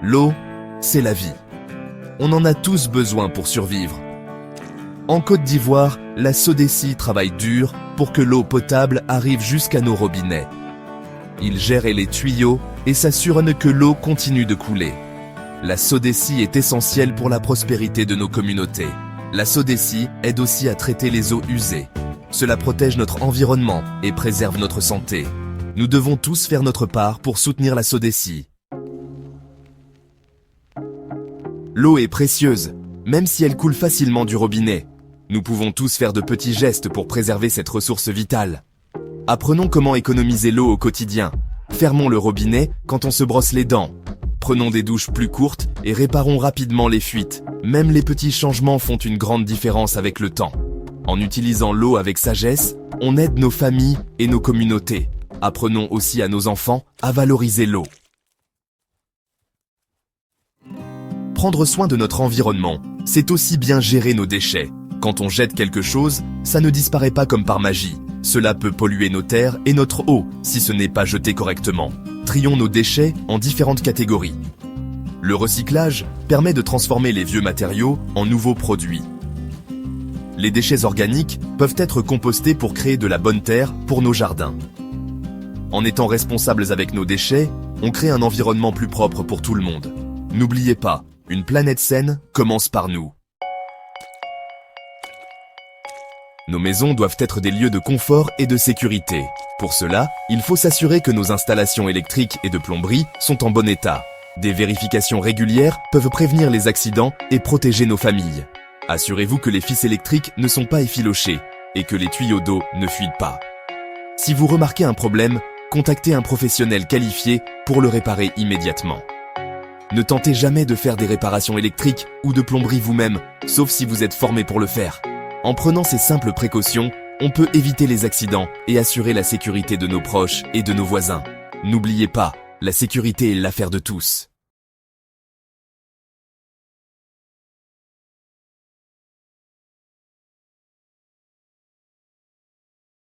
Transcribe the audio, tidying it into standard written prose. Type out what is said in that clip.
L'eau, c'est la vie. On en a tous besoin pour survivre. En Côte d'Ivoire, la SODECI travaille dur pour que l'eau potable arrive jusqu'à nos robinets. Ils gèrent les tuyaux et s'assurent que l'eau continue de couler. La SODECI est essentielle pour la prospérité de nos communautés. La SODECI aide aussi à traiter les eaux usées. Cela protège notre environnement et préserve notre santé. Nous devons tous faire notre part pour soutenir la SODECI. L'eau est précieuse, même si elle coule facilement du robinet. Nous pouvons tous faire de petits gestes pour préserver cette ressource vitale. Apprenons comment économiser l'eau au quotidien. Fermons le robinet quand on se brosse les dents. Prenons des douches plus courtes et réparons rapidement les fuites. Même les petits changements font une grande différence avec le temps. En utilisant l'eau avec sagesse, on aide nos familles et nos communautés. Apprenons aussi à nos enfants à valoriser l'eau. Prendre soin de notre environnement, c'est aussi bien gérer nos déchets. Quand on jette quelque chose, ça ne disparaît pas comme par magie. Cela peut polluer nos terres et notre eau si ce n'est pas jeté correctement. Trions nos déchets en différentes catégories. Le recyclage permet de transformer les vieux matériaux en nouveaux produits. Les déchets organiques peuvent être compostés pour créer de la bonne terre pour nos jardins. En étant responsables avec nos déchets, on crée un environnement plus propre pour tout le monde. N'oubliez pas, une planète saine commence par nous. Nos maisons doivent être des lieux de confort et de sécurité. Pour cela, il faut s'assurer que nos installations électriques et de plomberie sont en bon état. Des vérifications régulières peuvent prévenir les accidents et protéger nos familles. Assurez-vous que les fils électriques ne sont pas effilochés et que les tuyaux d'eau ne fuient pas. Si vous remarquez un problème, contactez un professionnel qualifié pour le réparer immédiatement. Ne tentez jamais de faire des réparations électriques ou de plomberie vous-même, sauf si vous êtes formé pour le faire. En prenant ces simples précautions, on peut éviter les accidents et assurer la sécurité de nos proches et de nos voisins. N'oubliez pas, la sécurité est l'affaire de tous.